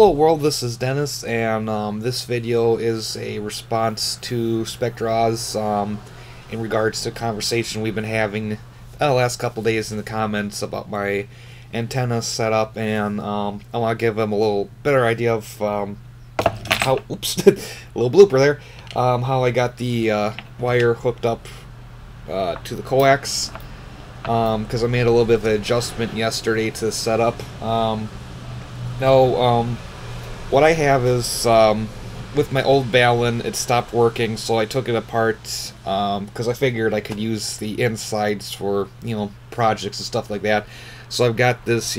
Hello world, this is Dennis, and this video is a response to Spectre Oz in regards to a conversation we've been having the last couple days in the comments about my antenna setup, and I want to give him a little better idea of how, oops, a little blooper there, how I got the wire hooked up to the coax, because I made a little bit of an adjustment yesterday to the setup. What I have is, with my old Balun, it stopped working, so I took it apart, because I figured I could use the insides for, projects and stuff like that. So I've got this,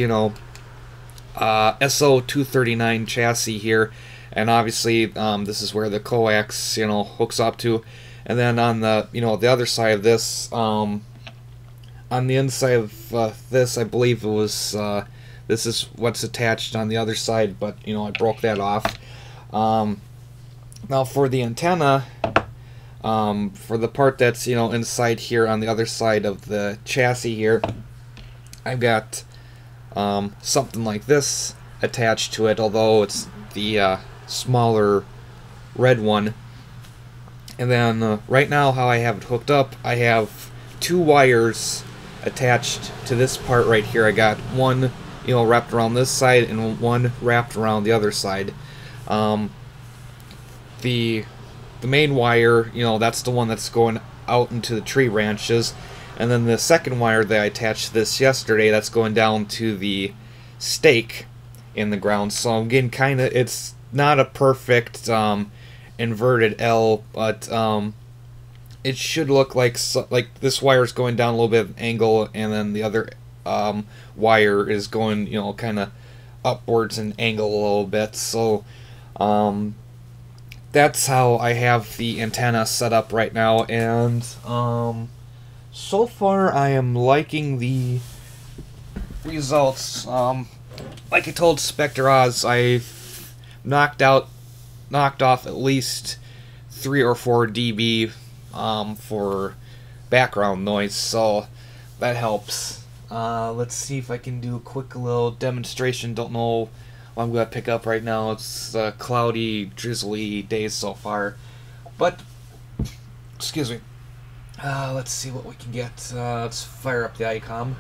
SO239 chassis here, and obviously, this is where the coax, hooks up to. And then on the, the other side of this, on the inside of this, I believe it was, this is what's attached on the other side, but, I broke that off. Now for the antenna, for the part that's, inside here on the other side of the chassis here, I've got something like this attached to it, although it's the smaller red one. And then right now how I have it hooked up, I have two wires attached to this part right here. I got one wrapped around this side and one wrapped around the other side. The main wire, that's the one that's going out into the tree branches, and then the second wire that I attached to this yesterday, that's going down to the stake in the ground. So I'm getting it's not a perfect inverted L, but it should look like this wire is going down a little bit of angle, and then the other wire is going, kind of upwards in angle a little bit. So that's how I have the antenna set up right now, and so far I am liking the results. Like I told Spectre Oz, I've knocked off at least 3 or 4 dB for background noise, so that helps. Let's see if I can do a quick little demonstration. Don't know what I'm going to pick up right now. It's cloudy, drizzly days so far. But, excuse me. Let's see what we can get. Let's fire up the ICOM.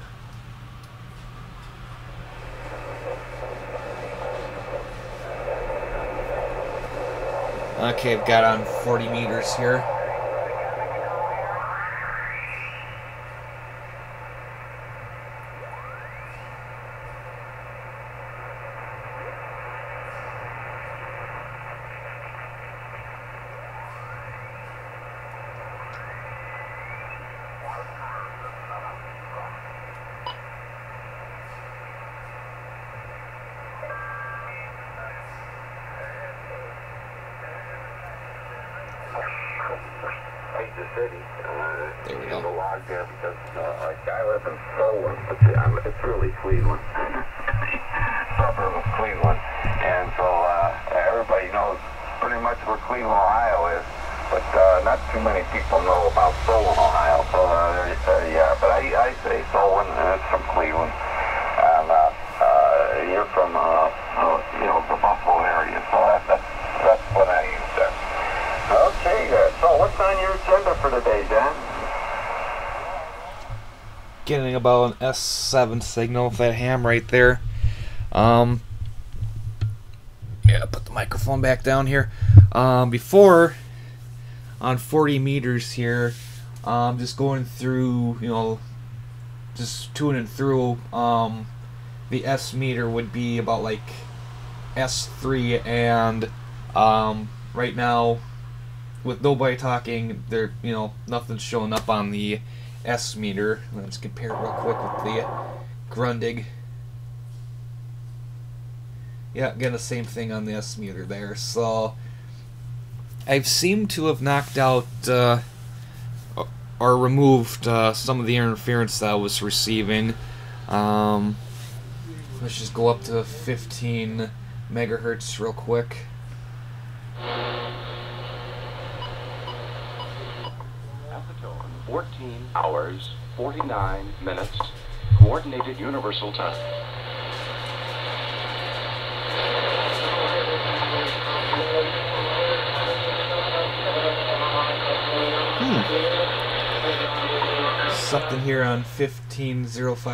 Okay, I've got on 40 meters here. The city. There we go. The log there because I live in Solon, but it's really Cleveland. Suburb of Cleveland. And so everybody knows pretty much where Cleveland, Ohio is, but not too many people know about Solon, Ohio. So yeah, but I say Solon, and it's from Cleveland. And you're from the Buffalo area, so that's what I use there. Okay, so what's on your agenda for today, Dan? Getting about an S7 signal with that ham right there. Yeah, put the microphone back down here. Before, on 40 meters here, just going through, just tuning through, the S meter would be about like S3, and right now, with nobody talking, there, nothing's showing up on the S meter. Let's compare it real quick with the Grundig. Yeah, again, the same thing on the S meter there. So I've seemed to have knocked out or removed some of the interference that I was receiving. Let's just go up to 15 megahertz real quick. 14 hours, 49 minutes, Coordinated Universal Time. something here on 15050.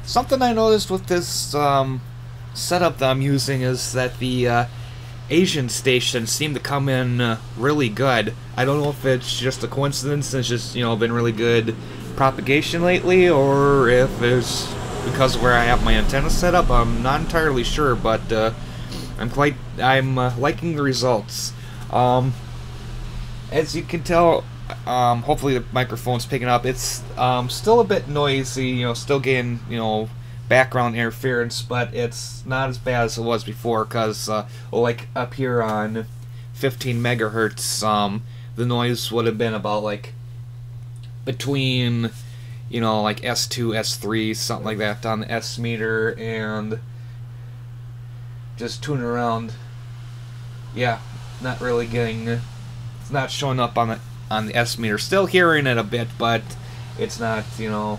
Something I noticed with this setup that I'm using is that the Asian stations seem to come in really good. I don't know if it's just a coincidence, it's just, you know, been really good propagation lately, or if it's because of where I have my antenna set up. I'm not entirely sure, but I'm liking the results. As you can tell, hopefully the microphone's picking up. It's still a bit noisy, you know, still getting, you know, background interference, but it's not as bad as it was before, because like up here on 15 megahertz, the noise would have been about like between, you know, like S2, S3, something like that on the S meter, and just tuning around. Yeah, not really getting, it's not showing up on the S meter. Still hearing it a bit, but it's not, you know,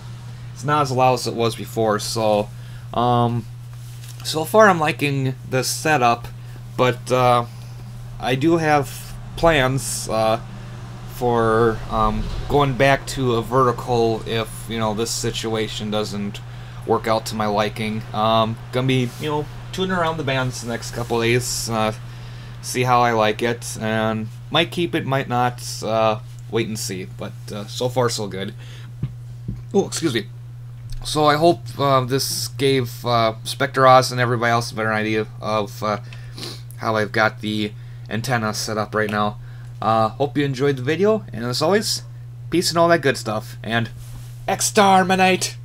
it's not as loud as it was before. So so far I'm liking this setup, but I do have plans for going back to a vertical if, you know, this situation doesn't work out to my liking. Gonna be, you know, tuning around the bands the next couple days, see how I like it, and might keep it, might not, wait and see, but so far so good. Oh, excuse me. So I hope this gave Spectre Oz and everybody else a better idea of how I've got the antenna set up right now. Hope you enjoyed the video, and as always, peace and all that good stuff, and exterminate!